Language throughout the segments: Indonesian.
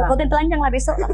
Pokoknya telanjang lah besok lah.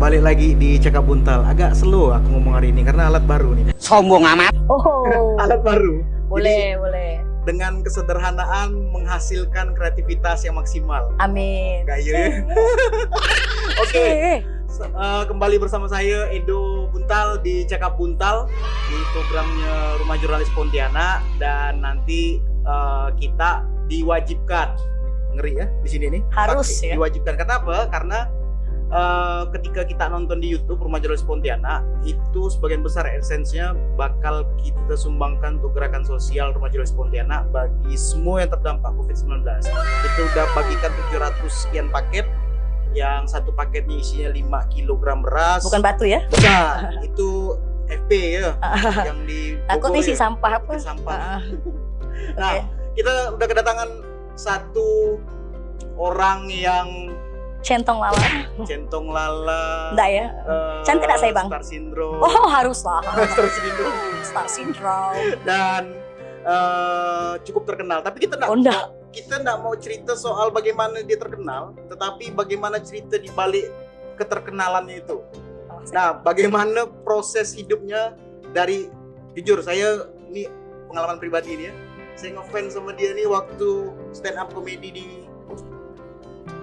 Balik lagi di Cakap Buntal. Agak slow aku ngomong hari ini karena alat baru nih. Sombong amat. Oh, Alat baru. boleh, boleh. Dengan kesederhanaan menghasilkan kreativitas yang maksimal. Amin. Gaya. Oke. Kembali bersama saya Edo Buntal di Cakap Buntal di programnya Rumah Jurnalis Pontianak, dan nanti kita diwajibkan, ngeri ya di sini nih. Harus ya. Diwajibkan. Kenapa? Karena ketika kita nonton di YouTube Rumah Jurnalis Pontianak, itu sebagian besar esensinya bakal kita sumbangkan untuk gerakan sosial Rumah Jurnalis Pontianak bagi semua yang terdampak COVID-19. Itu udah bagikan 700 sekian paket, yang satu paketnya isinya 5 kg beras. Bukan batu ya? Bukan, itu FP ya, yang di Takut Bogor isi ya. sampah apa? Isi sampah. Oke. Nah, kita udah kedatangan satu orang yang Centong lala. centong lala. Enggak ya? Cantik enggak saya, Bang? Star syndrome. Oh, harus lah. Star syndrome. Star syndrome. Dan cukup terkenal. Tapi kita Oh, enggak. nggak mau cerita soal bagaimana dia terkenal, tetapi bagaimana cerita di balik keterkenalannya itu. Nah, bagaimana proses hidupnya dari, jujur saya ini pengalaman pribadi ini ya. Saya ngefans sama dia nih waktu stand up comedy di,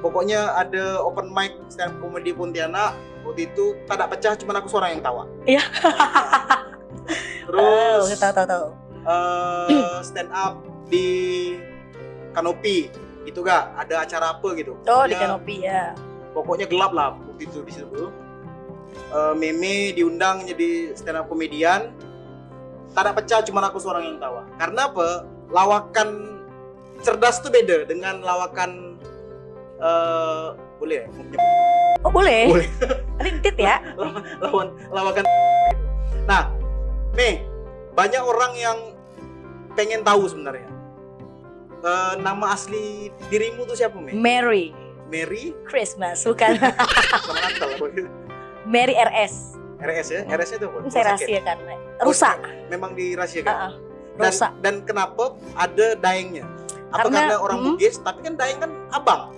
pokoknya ada open mic stand up comedy Pontianak. Waktu itu tak ada pecah, cuma aku seorang yang tawa. Iya. Terus tahu. stand up di Kanopi, itu gak ada acara apa gitu. Oh, di Pokoknya- Kanopi ya. Pokoknya gelap lah waktu itu di situ. Meme diundang jadi stand up komedian. Tak ada pecah, cuma aku seorang yang tawa. Karena apa? Lawakan cerdas tuh beda dengan lawakan boleh ya? Oh, boleh. Boleh. Rintit ya. Lawakan. Nah, Mei, banyak orang yang pengen tahu sebenarnya. Nama asli dirimu tuh siapa, Mei? Mary Mary? Christmas, bukan. Sama Natal apa gitu? Mary RS. RS ya? RS itu apa? Saya Sakit? rahasiakan. Rusak. Memang dirahasiakan. Rusak. Dan kenapa ada daengnya? Apa Karena- karena orang Bugis? Tapi kan daeng kan abang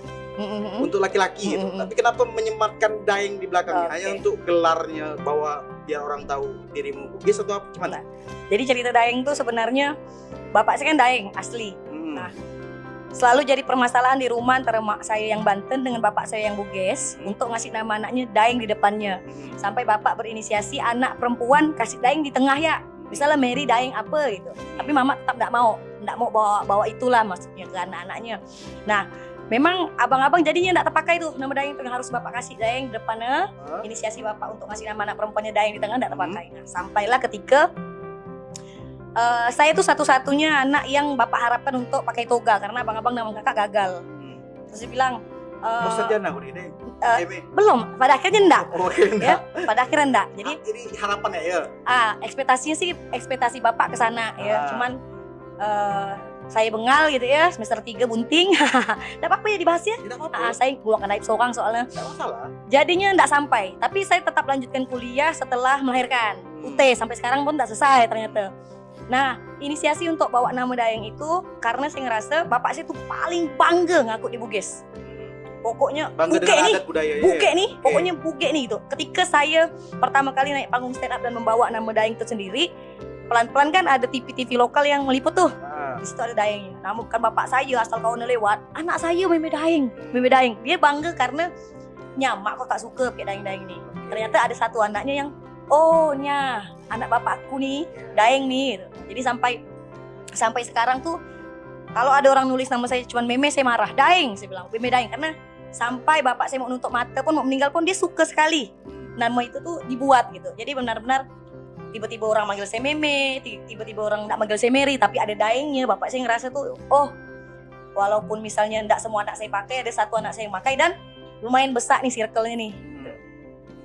untuk laki-laki gitu. Tapi kenapa menyematkan daeng di belakangnya? Oke. Hanya untuk gelarnya, bahwa biar orang tahu dirimu Bugis atau apa? Gimana? Jadi cerita Daeng tuh sebenarnya bapak saya kan Daeng asli. Nah, selalu jadi permasalahan di rumah antara mak saya yang Banten dengan bapak saya yang Bugis untuk ngasih nama anaknya Daeng di depannya. Sampai bapak berinisiasi anak perempuan kasih Daeng di tengah ya. Misalnya Mary Daeng apa gitu. Tapi mama tetap enggak mau bawa itulah maksudnya ke anak-anaknya. Nah, memang abang-abang jadinya enggak terpakai tuh nama Daeng itu, yang harus bapak kasih Daeng di depannya. Inisiasi bapak untuk ngasih nama anak perempuannya Daeng di tengah enggak terpakai. Nah, sampailah ketika saya tuh satu-satunya anak yang bapak harapkan untuk pakai toga karena abang-abang nama kakak gagal. Terus dia bilang, Mau sarjana aku nih, belum, pada akhirnya enggak. Oke, Ya, pada akhirnya enggak. Jadi ini harapan ya. ekspektasinya sih ekspektasi bapak ke sana ya. Ah. Cuman saya bengal gitu ya, semester 3 bunting. Enggak apa-apa ya dibahas ya. Tidak apa-apa. Saya bukan naik seorang soalnya. Tidak masalah. Jadinya enggak sampai, tapi saya tetap lanjutkan kuliah setelah melahirkan. UT sampai sekarang pun enggak selesai ternyata. Nah, inisiasi untuk bawa nama Daeng itu karena saya ngerasa bapak saya tuh paling bangga ngaku di Bugis. Pokoknya Bangga buke dengan nih, adat budaya ya. buke nih, Oke. pokoknya buke nih gitu. Ketika saya pertama kali naik panggung stand up dan membawa nama Daeng itu sendiri, pelan-pelan kan ada TV-TV lokal yang meliput tuh. Di situ ada Daengnya. Namun kan bapak saya asal kawan lewat, anak saya Meme Daeng, Meme Daeng. Dia bangga karena nyamak kok tak suka pakai Daeng-Daeng ini. Ternyata ada satu anaknya yang anak bapakku nih, Daeng nih gitu. Jadi sampai sekarang tuh kalau ada orang nulis nama saya cuman Meme, saya marah. Daeng, saya bilang Meme Daeng, karena sampai bapak saya mau nutup mata pun, mau meninggal pun dia suka sekali nama itu tuh dibuat gitu. Jadi benar-benar tiba-tiba orang manggil saya Meme, tiba-tiba orang nggak manggil saya Mary, tapi ada Daengnya. Bapak saya ngerasa tuh, walaupun misalnya nggak semua anak saya pakai, ada satu anak saya yang pakai, dan lumayan besar nih circle-nya nih.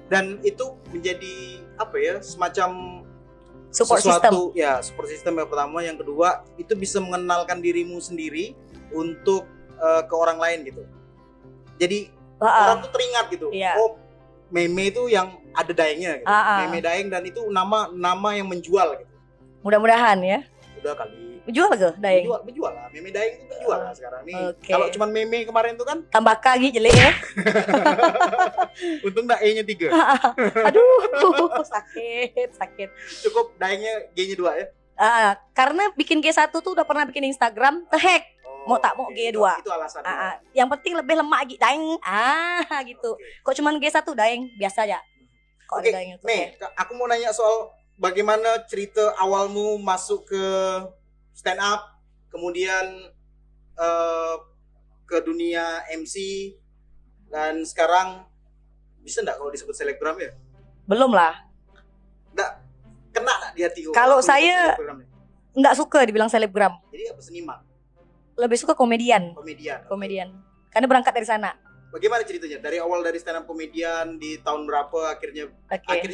Dan itu menjadi apa ya, semacam Support sesuatu system. ya, support system yang pertama. Yang kedua itu bisa mengenalkan dirimu sendiri untuk ke orang lain gitu. Jadi orang tuh teringat gitu. Iya. Oh, meme itu yang ada daengnya gitu. Meme daeng, dan itu nama yang menjual gitu. Mudah-mudahan ya. Udah kali. Menjual ke daeng? Menjual lah. Meme daeng itu menjual lah sekarang nih. Oke. Kalau cuman meme kemarin tuh kan Tambah kaki jelek ya. untung E-nya 3. Aduh, sakit. Cukup daengnya G-nya 2 ya. Karena bikin G1 tuh udah pernah bikin Instagram, kehack. Mau tak mau G2. Itu alasannya. Yang penting lebih lemak gitu, daeng. Gitu. Kok cuman G1 daeng biasa aja. Kok Oke, ada daeng itu. nih, aku mau nanya soal bagaimana cerita awalmu masuk ke stand up, kemudian ke dunia MC, dan sekarang bisa nggak kalau disebut selebgram ya? Belum lah. Nggak kena nggak di hati? Kalau saya nggak suka dibilang selebgram. Jadi apa, seniman? Lebih suka komedian. Komedian. Karena berangkat dari sana. Bagaimana ceritanya? Dari awal dari stand up komedian di tahun berapa akhirnya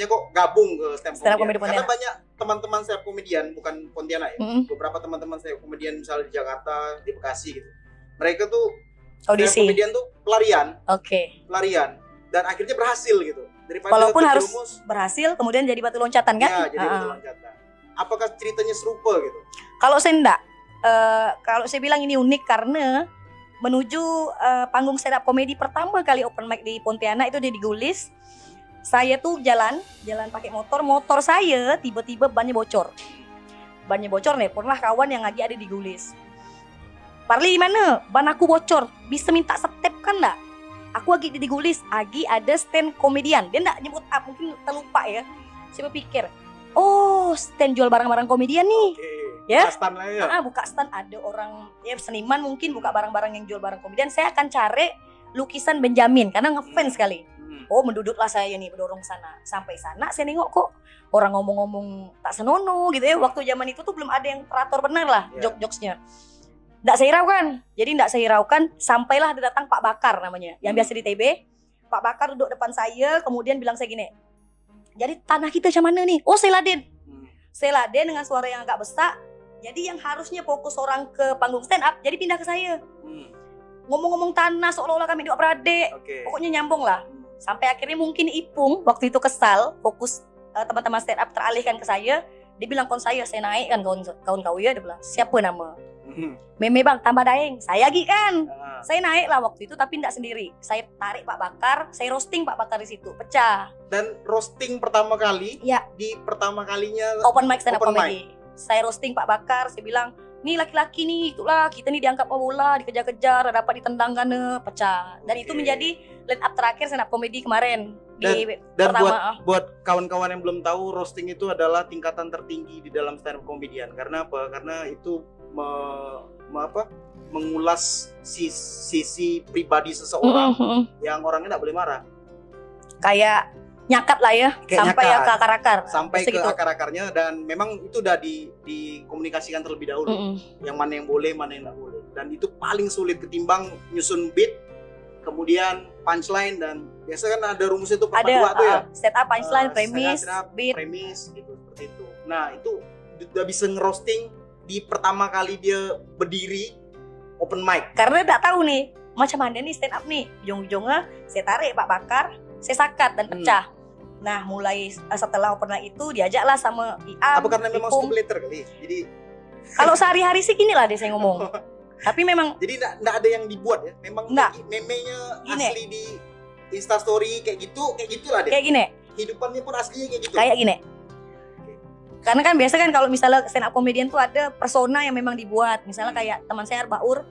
kok gabung ke stand up komedian? Karena banyak teman-teman stand up komedian, bukan Pontianak ya. Beberapa teman-teman stand up komedian misalnya di Jakarta, di Bekasi gitu. Mereka tuh audisi. Komedian tuh pelarian. Pelarian, dan akhirnya berhasil gitu. Daripada walaupun harus berhasil kemudian jadi batu loncatan kan? Ya, jadi batu loncatan. Apakah ceritanya serupa gitu? Kalau saya enggak, kalau saya bilang ini unik karena menuju panggung stand up komedi pertama kali open mic di Pontianak itu di Gulis. Saya tuh jalan pakai motor saya tiba-tiba bannya bocor nih. Pernah kawan yang lagi ada di Gulis. Parli mana? Ban aku bocor. Bisa minta step kan enggak? Aku lagi di Gulis, lagi ada stand komedian. Dia enggak nyebut up, mungkin terlupa ya. Saya berpikir, oh stand jual barang-barang komedian nih. Ya, stand lah ya. Buka stand ada orang ya seniman mungkin buka barang-barang yang jual barang komedian. Saya akan cari lukisan Benjamin karena ngefans sekali. Oh, menduduklah saya nih berdorong sana. Sampai sana saya nengok kok orang ngomong-ngomong tak senonoh gitu ya. Waktu zaman itu tuh belum ada yang teratur benar lah jokes-jokesnya. Nggak saya hiraukan. Jadi nggak saya hiraukan sampailah ada datang Pak Bakar namanya, yang biasa di TB. Pak Bakar duduk depan saya kemudian bilang saya gini. Jadi tanah kita macam mana nih? Oh, Seladen. Seladen dengan suara yang agak besar. Jadi yang harusnya fokus orang ke panggung stand up, jadi pindah ke saya. Ngomong-ngomong tanah seolah-olah kami dua beradik. Pokoknya nyambung lah. Sampai akhirnya mungkin Ipung waktu itu kesal, fokus teman-teman stand up teralihkan ke saya. Dia bilang kon saya naik kan kawan kau ya. Dia bilang siapa nama? Meme bang, tambah daeng. Saya lagi kan. Saya naik lah waktu itu tapi tidak sendiri. Saya tarik Pak Bakar, saya roasting Pak Bakar di situ, pecah. Dan roasting pertama kali ya. Di pertama kalinya open mic stand up comedy. Saya roasting Pak Bakar, saya bilang, nih laki-laki nih, itulah kita nih diangkat bola, dikejar-kejar, dapat ditendang kan, pecah. Dan itu menjadi line up terakhir stand up comedy kemarin. Dan buat kawan-kawan yang belum tahu, roasting itu adalah tingkatan tertinggi di dalam stand up comedian. Karena apa? Karena itu mengulas sisi pribadi seseorang yang orangnya nggak boleh marah. Kayak nyakat lah ya, sampai ya ke akar-akar. Sampai ke akar-akarnya, dan memang itu udah dikomunikasikan terlebih dahulu. Yang mana yang boleh, mana yang nggak boleh. Dan itu paling sulit ketimbang nyusun beat, kemudian punchline, dan biasa kan ada rumusnya tuh perpaduan tuh ya. Setup, punchline, premis, beat. Premis gitu, seperti itu. Nah, itu udah bisa ngerosting di pertama kali dia berdiri open mic. Karena udah tahu nih macam mana nih stand up nih. Ujung-ujungnya saya tarik Pak Bakar, saya sakat dan pecah. Nah, mulai setelah open mic itu diajaklah sama Iam. Apa karena memang skumulator kali? Jadi kalau sehari-hari sih gini lah dia saya ngomong. Tapi memang jadi enggak ada yang dibuat ya. Memang meme-nya asli di Instastory kayak gitulah dia. Kayak gini. Hidupannya pun aslinya kayak gitu. Kayak gini. Karena kan biasa kan kalau misalnya stand up comedian tuh ada persona yang memang dibuat. Misalnya kayak teman saya Arbaur,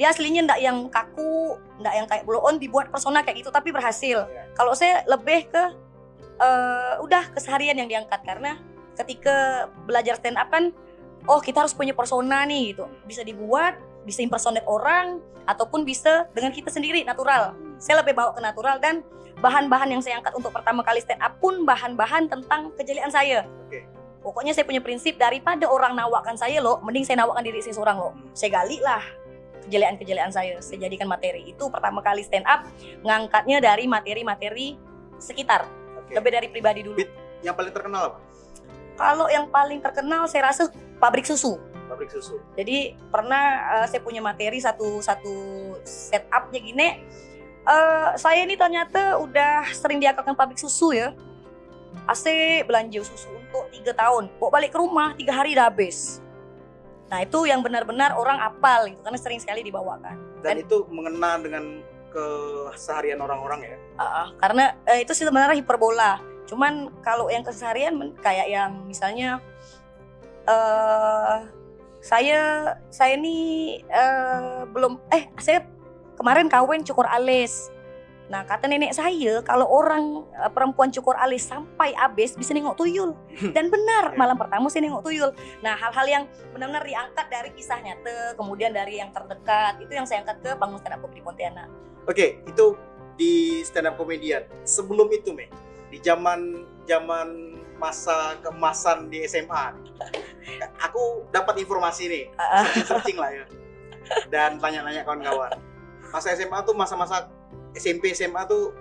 dia aslinya ndak yang kaku, ndak yang kayak blow on, dibuat persona kayak gitu tapi berhasil. Kalau saya lebih ke udah keseharian yang diangkat, karena ketika belajar stand up kan kita harus punya persona nih gitu. Bisa dibuat, bisa impersonate orang ataupun bisa dengan kita sendiri natural. Saya lebih bawa ke natural, dan bahan-bahan yang saya angkat untuk pertama kali stand up pun bahan-bahan tentang kejelian saya. Pokoknya saya punya prinsip, daripada orang nawakkan saya loh, mending saya nawakkan diri saya seorang loh. Saya gali lah kejelean-kejelean saya jadikan materi. Itu pertama kali stand up ngangkatnya dari materi-materi sekitar, Oke. lebih dari pribadi dulu. Yang paling terkenal apa? Kalau yang paling terkenal saya rasa pabrik susu. Pabrik susu. Jadi pernah saya punya materi satu setupnya gini. Saya ini ternyata udah sering diakalkan pabrik susu ya. Asik belanja susu untuk 3 tahun. Bawa balik ke rumah 3 hari udah habis. Nah itu yang benar-benar orang apal gitu karena sering sekali dibawakan. Dan itu mengena dengan keseharian orang-orang ya. Karena itu sih sebenarnya hiperbola. Cuman kalau yang keseharian kayak yang misalnya saya ini saya kemarin kawin cukur alis. Nah kata nenek saya kalau orang perempuan cukur alis sampai habis bisa nengok tuyul. Dan benar malam pertama saya nengok tuyul. Nah hal-hal yang benar-benar diangkat dari kisah nyata, kemudian dari yang terdekat, itu yang saya angkat ke panggung stand up comedy Pontianak. Oke, itu di stand up comedian. Sebelum itu di zaman masa keemasan di SMA, aku dapat informasi nih, searching lah ya, dan tanya-tanya kawan-kawan. Masa SMA tuh masa-masa SMP SMA tuh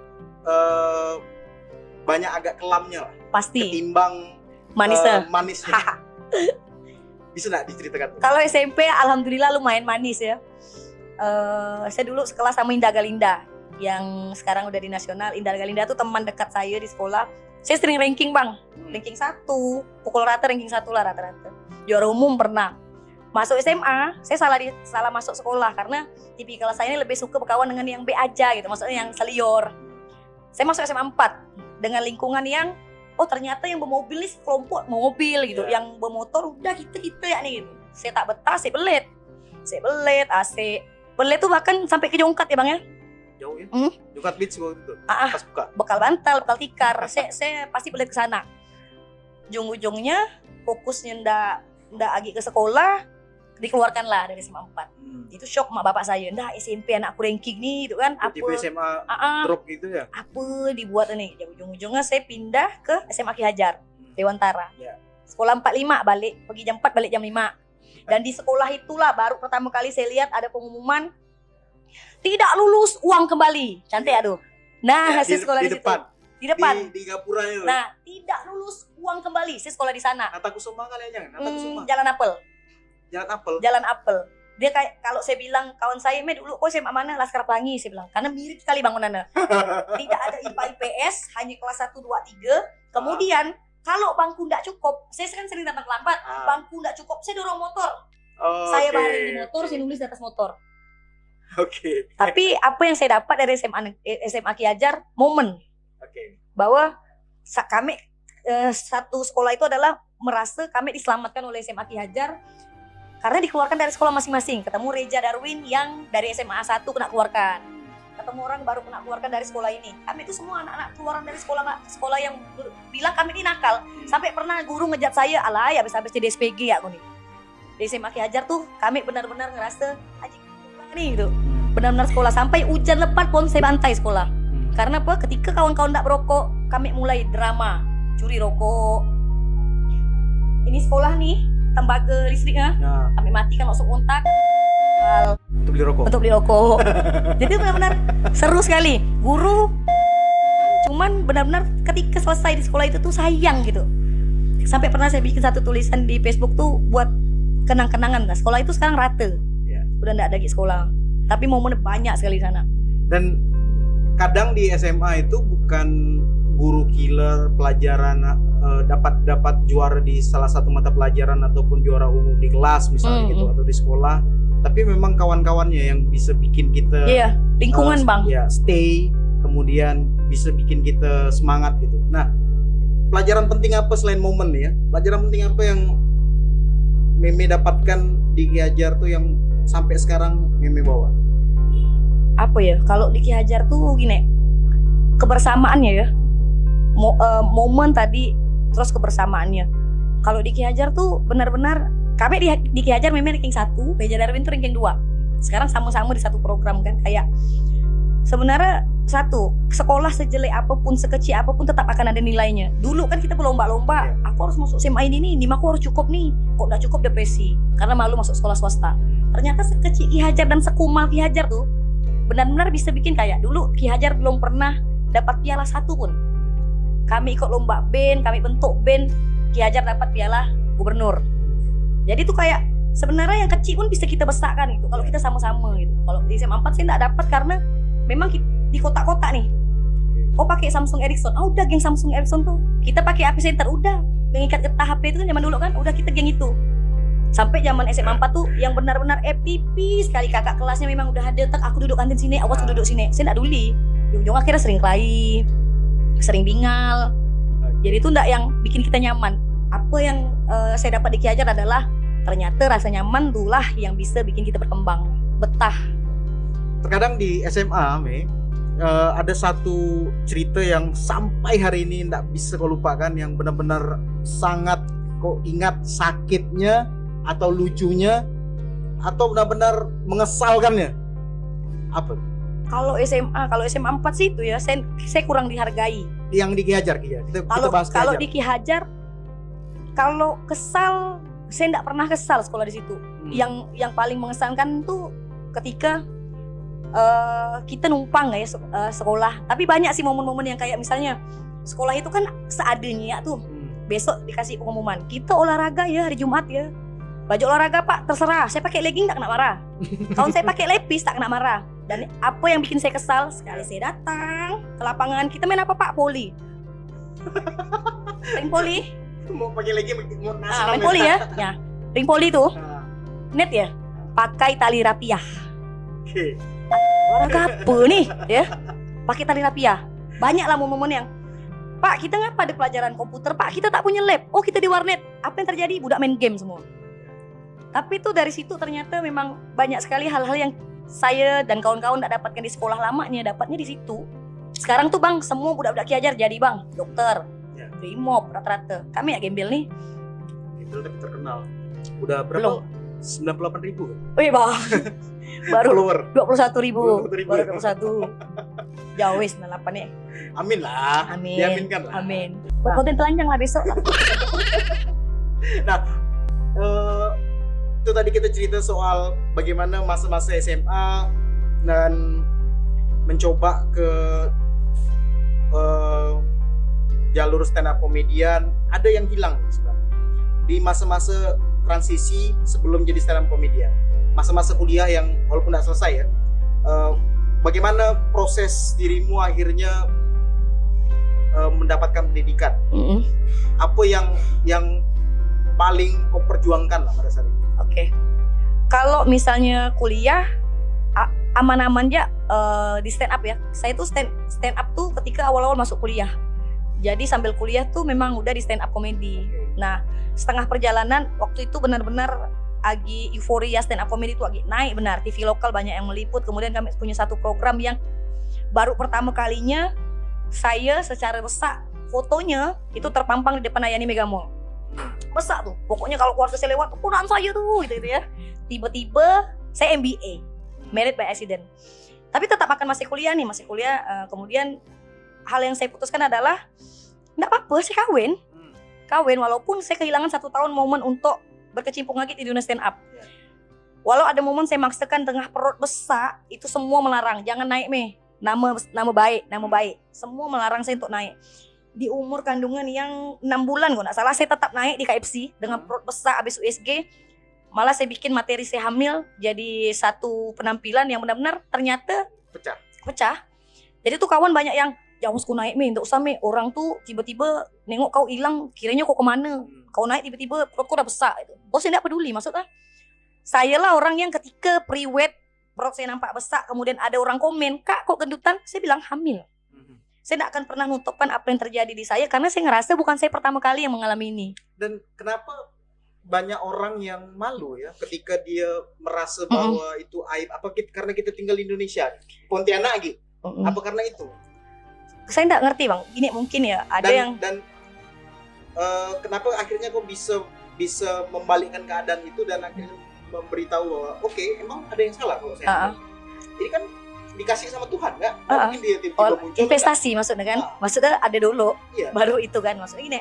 banyak agak kelamnya lah, Pasti ketimbang manisnya. manisnya. Bisa nggak diceritakan? Kalau SMP alhamdulillah lumayan manis ya. Saya dulu sekelas sama Indah Galinda yang sekarang udah di nasional. Indah Galinda tuh teman dekat saya di sekolah. Saya sering ranking bang, ranking 1, pukul rata ranking 1 lah rata-rata. Juara umum pernah. Masuk SMA, saya salah masuk sekolah karena tipikal saya ini lebih suka berkawan dengan yang B aja gitu, maksudnya yang selior. Saya masuk SMA 4 dengan lingkungan yang ternyata yang bermobil ini kelompok mobil gitu, yang bermotor udah kita ya nih gitu. Saya tak betah, saya belet AC. Belet tuh bahkan sampai ke Jongkat ya bang ya. Jauh ya? Jongkat Beach waktu itu. Pas buka. Bekal bantal, bekal tikar. saya pasti belet ke sana. Ujung-ujungnya fokusnya ndak agi ke sekolah, dikeluarkan lah dari SMA 4. Itu shock mak bapak saya. Ndak SMP anakku ranking nih gitu kan. Apa SMA drop gitu ya? Apa dibuat ini? Ujung-ujungnya saya pindah ke SMA Ki Hajar, Dewantara. Yeah. Sekolah 45 balik, pergi jam 4 balik jam 5. Dan di sekolah itulah baru pertama kali saya lihat ada pengumuman tidak lulus uang kembali. Cantik aduh. Nah, saya sekolah di situ. Di depan. Di Gapura itu. Nah, tidak lulus uang kembali. Saya sekolah di sana. Nata Kusuma kali aja, Nata Kusuma. Jalan Apel. Jalan Apel. Dia kayak kalau saya bilang kawan saya, dulu kok saya mana Laskar Pelangi, saya bilang. Karena mirip sekali bangunannya. Tidak ada IPA IPS, hanya kelas 1 2 3. Kemudian kalau bangku enggak cukup, saya kan sering datang lambat. Bangku enggak cukup, saya dorong motor. Saya baring di motor, saya nulis di atas motor. Oke. Tapi apa yang saya dapat dari SMA Ki Hajar, momen. Bahwa kami satu sekolah itu adalah merasa kami diselamatkan oleh SMA Ki Hajar karena dikeluarkan dari sekolah masing-masing. Ketemu Reja Darwin yang dari SMA 1 kena keluarkan. Ketemu orang baru kena keluarkan dari sekolah ini. Kami itu semua anak-anak keluaran dari sekolah yang bilang kami ini nakal. Sampai pernah guru ngejat saya, alay habis-habis jadi SPG ya aku nih. Di SMA Ki Hajar tuh kami benar-benar ngerasa aja nih gitu. Benar-benar sekolah sampai hujan lebat pun saya bantai sekolah. Karena apa? Ketika kawan-kawan enggak berokok, kami mulai drama, curi rokok. Ini sekolah nih, tembaga listriknya. Kami matikan langsung kontak. Untuk beli rokok. Jadi benar-benar seru sekali. Guru cuman benar-benar ketika selesai di sekolah itu tuh sayang gitu. Sampai pernah saya bikin satu tulisan di Facebook tuh buat kenang-kenangan. Nah, sekolah itu sekarang rata. Udah enggak ada lagi sekolah. Tapi momennya banyak sekali di sana. Dan kadang di SMA itu bukan guru killer pelajaran dapat juara di salah satu mata pelajaran ataupun juara umum di kelas misalnya gitu atau di sekolah, tapi memang kawan-kawannya yang bisa bikin kita lingkungan bang stay, kemudian bisa bikin kita semangat gitu. Nah, pelajaran penting apa selain momen ya? Pelajaran penting apa yang Meme dapatkan di Ki Hajar tuh yang sampai sekarang Meme bawa? Apa ya, kalau di Ki Hajar tuh gini, kebersamaannya ya, momen tadi terus kebersamaannya. Kalau di Ki Hajar tuh benar-benar kami di Ki Hajar Meme ranking 1, Reja Darwin tuh ranking 2. Sekarang sama-sama di satu program kan, kayak sebenarnya satu, sekolah sejelek apapun, sekecil apapun tetap akan ada nilainya. Dulu kan kita berlomba-lomba, aku harus masuk SMA ini nih, aku harus cukup nih. Kok nggak cukup depresi, karena malu masuk sekolah swasta. ternyata sekecil Ki Hajar dan sekumal Ki Hajar tuh benar-benar bisa bikin kayak dulu Ki Hajar belum pernah dapat piala satu pun. Kami ikut lomba band, kami bentuk band, Ki Hajar dapat piala gubernur. Jadi tuh kayak sebenarnya yang kecil pun bisa kita besarkan gitu kalau kita sama-sama gitu. Kalau di SMA 4 saya nggak dapat karena memang di kota-kota nih. Oh pakai Samsung Ericsson, udah geng Samsung Ericsson tuh. Kita pakai HP center, udah mengikat getah HP itu kan zaman dulu kan, udah kita geng itu. Sampai zaman SMA 4 tuh yang benar-benar FTP sekali, kakak kelasnya memang udah ada, aku duduk kantin sini, awas duduk sini. Saya nggak peduli. Di ujung akhirnya sering kelahi, sering bingal. Jadi itu nggak yang bikin kita nyaman. Apa yang saya dapat di Ki Hajar adalah ternyata rasa nyaman itulah yang bisa bikin kita berkembang, betah. Terkadang di SMA, ada satu cerita yang sampai hari ini tidak bisa kau lupakan, yang benar-benar sangat kau ingat sakitnya atau lucunya atau benar-benar mengesalkannya. Apa? Kalau SMA 4 sih itu ya, saya kurang dihargai. Yang di Ki Hajar, kita bahas Ki Kalau Hajar. di Ki Hajar, kalau kesal, saya tidak pernah kesal sekolah di situ. Yang paling mengesankan tuh ketika kita numpang ya sekolah. Tapi banyak sih momen-momen yang kayak misalnya sekolah itu kan seadanya tuh. Besok dikasih pengumuman, kita olahraga ya hari Jumat ya. Baju olahraga Pak, terserah. Saya pakai legging tak kena marah. Kalau saya pakai lepis tak kena marah. Dan apa yang bikin saya kesal, sekali saya datang ke lapangan, kita main apa Pak? Poli. Ring poli. Mau pakai legging mau Main poli ya. Ya. Ring poli tuh. Net ya. Pakai tali rapiah. Oke. Olahraga apa nih ya? Pakai tali rapiah. Banyak lah momen-momen yang Pak, kita ngapa ada pelajaran komputer? Pak, kita tak punya lab. Oh, kita di warnet. Apa yang terjadi? Budak main game semua. Tapi tuh dari situ ternyata memang banyak sekali hal-hal yang saya dan kawan-kawan tidak dapatkan di sekolah lamanya, dapatnya di situ. Sekarang tuh Bang, semua budak-budak Ki Hajar jadi Bang, dokter, brimob rata-rata. Kami ya gembel nih. Gembel tapi terkenal. Udah berapa? 98.000. Wih Bang. Baru follower 21.000. 21.000. Baru 21. Jauh wis 8 ya. Amin lah. Amin. Diaminkan lah. Amin. Buat konten telanjang lah besok. Nah, itu tadi kita cerita soal bagaimana masa-masa SMA dan mencoba ke jalur stand up komedian. Ada yang hilang sebenarnya di masa-masa transisi sebelum jadi stand up komedian, masa-masa kuliah yang walaupun tidak selesai ya. Bagaimana proses dirimu akhirnya mendapatkan pendidikan? Apa yang paling kau perjuangkan lah pada saat itu? Oke. Kalau misalnya kuliah aman-aman aja di stand up ya. Saya tuh stand up tuh ketika awal-awal masuk kuliah. Jadi sambil kuliah tuh memang udah di stand up komedi. Nah, setengah perjalanan waktu itu benar-benar lagi euforia stand up comedy itu lagi naik benar. TV lokal banyak yang meliput. Kemudian kami punya satu program yang baru pertama kalinya saya secara besar fotonya itu terpampang di depan Ayani Mega Mall. Besar tuh. Pokoknya kalau keluarga saya lewat, penggunaan saya tuh gitu ya. Tiba-tiba saya MBA, Merit by Accident. Tapi tetap akan masih kuliah. Kemudian hal yang saya putuskan adalah enggak apa-apa, saya kawin walaupun saya kehilangan 1 tahun momen untuk berkecimpung lagi di dunia stand up. Walau ada momen saya maksakan tengah perut besar, itu semua melarang, jangan naik nama baik, semua melarang saya untuk naik. Di umur kandungan yang 6 bulan kalau nggak salah, saya tetap naik di KFC dengan perut besar habis USG. Malah saya bikin materi saya hamil jadi satu penampilan yang benar-benar ternyata pecah. Jadi tuh kawan banyak yang jangan usah naik enggak usah orang tuh tiba-tiba nengok kau hilang, kiranya kau kemana, kau naik tiba-tiba perut kau udah besar itu. Bos saya tidak peduli, maksudnya saya lah orang yang ketika pre-wed perut saya nampak besar, kemudian ada orang komen, Kak kok gendutan, saya bilang hamil. Saya tidak akan pernah nutupkan apa yang terjadi di saya karena saya ngerasa bukan saya pertama kali yang mengalami ini. Dan kenapa banyak orang yang malu ya ketika dia merasa bahwa itu aib? Apa karena kita tinggal di Indonesia, Pontianak gitu? Apa karena itu? Saya nggak ngerti Bang, ini mungkin ya ada kenapa akhirnya kok bisa membalikkan keadaan itu dan akhirnya memberitahu bahwa oke, emang ada yang salah kalau saya ini kan dikasih sama Tuhan nggak? Mungkin dia tiba-tiba muncul investasi kan? Maksudnya kan, maksudnya ada dulu iya. Baru itu kan, maksudnya gini,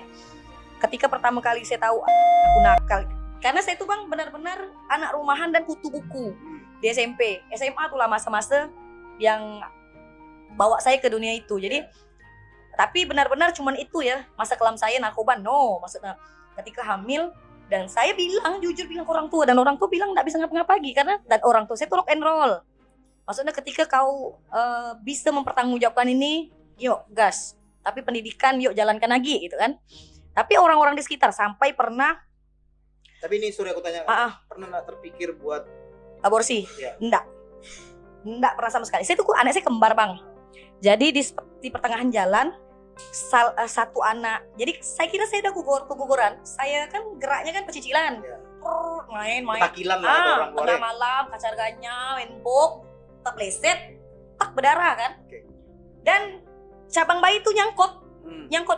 ketika pertama kali saya tahu aku nakal, Karena saya tuh Bang benar-benar anak rumahan dan kutu buku di SMP. SMA tuh lah masa-masa yang bawa saya ke dunia itu. Jadi tapi benar-benar cuman itu ya, masa kelam saya narkoba. No, maksudnya ketika hamil dan saya bilang jujur bilang ke orang tua, dan orang tua bilang nggak bisa ngapa-ngapa lagi karena dan orang tua saya tuh rock and roll. Maksudnya ketika kau bisa mempertanggungjawabkan ini, yuk gas. Tapi pendidikan yuk jalankan lagi gitu kan. Tapi orang-orang di sekitar sampai pernah. Tapi ini sorry aku tanya, pernah nggak terpikir buat aborsi? Ya. Enggak pernah sama sekali. Saya tuh anak saya kembar Bang. Jadi di pertengahan jalan satu anak. Jadi saya kira saya udah keguguran. Saya kan geraknya kan pecicilan. Ya. Main. Takilan lah orang tengah malam, kacarganya, main bok, tak pleset, tak berdarah kan. Okay. Dan cabang bayi itu nyangkut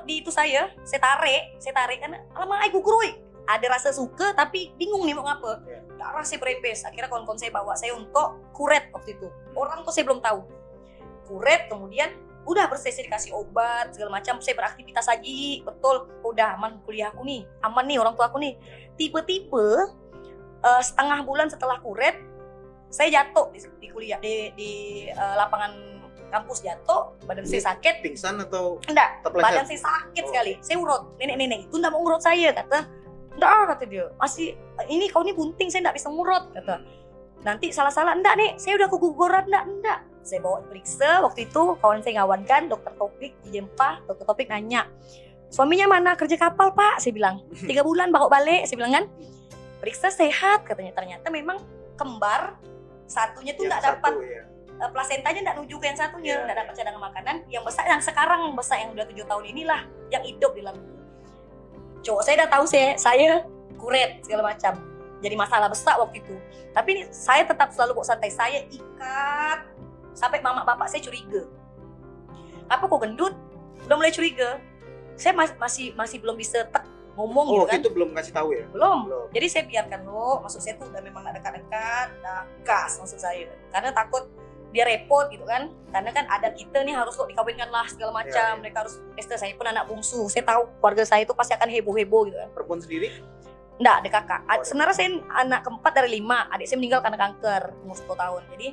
di itu saya tarik karena alamak ai gugur woy. Ada rasa suka tapi bingung nih mau ngapa. Darah saya berempes. Akhirnya kawan-kawan saya bawa saya untuk kuret waktu itu. Orang tuh saya belum tahu. Kuret, kemudian udah bersesi dikasih obat segala macam. Saya beraktivitas lagi, betul. Udah aman kuliah aku nih, aman nih orang tua aku nih. Tiba-tiba setengah bulan setelah kuret, saya jatuh di kuliah di lapangan kampus, jatuh, badan saya sakit. Pingsan atau? Enggak, badan saya sakit sekali. Saya urut, nenek-nenek itu enggak mau urut saya, kata. Enggak, kata dia, masih ini kau ini bunting, saya enggak bisa ngurut, kata. Nanti salah-salah, enggak nek, saya udah keguguran, enggak. Saya bawa periksa, waktu itu kawan saya ngawankan, dokter Topik di Jempah, dokter Topik nanya, suaminya mana, kerja kapal pak, saya bilang, 3 bulan bawa balik, saya bilang kan. Periksa sehat, katanya, ternyata memang kembar, satunya tuh enggak dapat, plasentanya enggak nuju ke yang satunya, enggak dapat cadangan makanan, yang besar, yang sekarang besar, yang udah 7 tahun inilah, yang hidup di dalam. Cowok saya udah tahu saya kuret segala macam. Jadi masalah besar waktu itu. Tapi saya tetap selalu bawa santai. Saya ikat sampai mama bapak saya curiga. Apa kok gendut? Udah mulai curiga. Saya masih belum bisa ngomong gitu kan. Itu belum kasih tahu ya? Belum. Jadi saya biarkan maksud saya tuh udah memang gak dekat-dekat, gas maksud saya. Karena takut dia repot gitu kan, karena kan ada kita nih harus kok dikawinkan lah segala macam, mereka harus pesta. Saya pun anak bungsu, saya tahu keluarga saya itu pasti akan heboh-heboh gitu kan. Perempuan sendiri? Enggak, ada kakak. Sebenarnya saya anak keempat dari 5, adik saya meninggal karena kanker umur 10 tahun. Jadi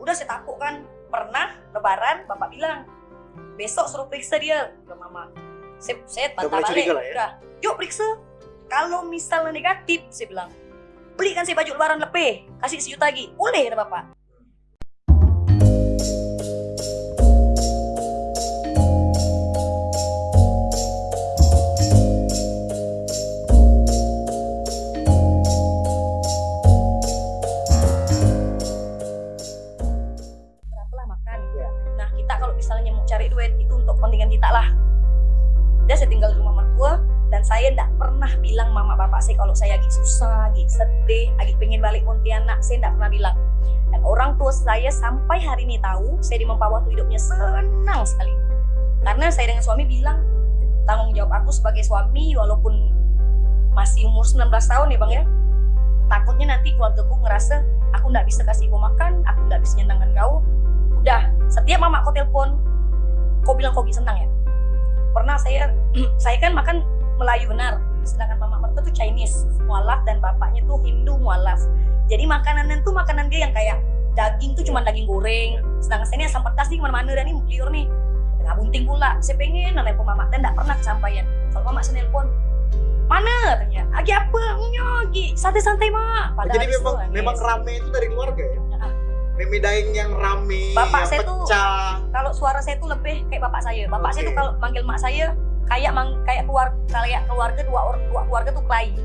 udah saya takut kan. Pernah lebaran bapak bilang besok suruh periksa dia ke mama. Saya bantah balik, udah yuk periksa, kalau misalnya negatif saya bilang belikan saya baju lebaran lebih, kasih 1 juta lagi, boleh kata bapak. Cari duit itu untuk kepentingan kita lah. Dia saya tinggal di rumah mertua dan saya tidak pernah bilang mama bapak saya kalau saya lagi susah, lagi sedih, lagi pengen balik Pontianak, saya tidak pernah bilang. Dan orang tua saya sampai hari ini tahu saya di Mempawah tuh hidupnya senang sekali. Karena saya dengan suami bilang tanggung jawab aku sebagai suami walaupun masih umur 19 tahun ya Bang ya. Takutnya nanti keluargaku ngerasa aku tidak bisa kasih kau makan, aku tidak bisa nyenangkan kau. Udah, setiap mama kau telepon, kau bilang kau senang ya. Pernah saya kan makan Melayu benar, sedangkan mama mertua tuh Chinese mualaf dan bapaknya tuh Hindu mualaf. Jadi makanan dia yang kayak daging tuh cuma daging goreng, sedangkan saya ini asam pedas nih kemana-mana dan ini liur nih. Nggak bunting pula, saya pengen nelpon mama dan nggak pernah kesampaian. Kalau mama saya nelpon, mana katanya, lagi apa? Lagi santai-santai mak. Jadi memang rame itu dari keluarga ya? Meme daeng yang rame, bapak yang saya pecah. Tuh, kalau suara saya tuh lebih kayak bapak saya. Bapak saya tuh kalau manggil mak saya kayak keluarga dua keluarga tuh kelahi.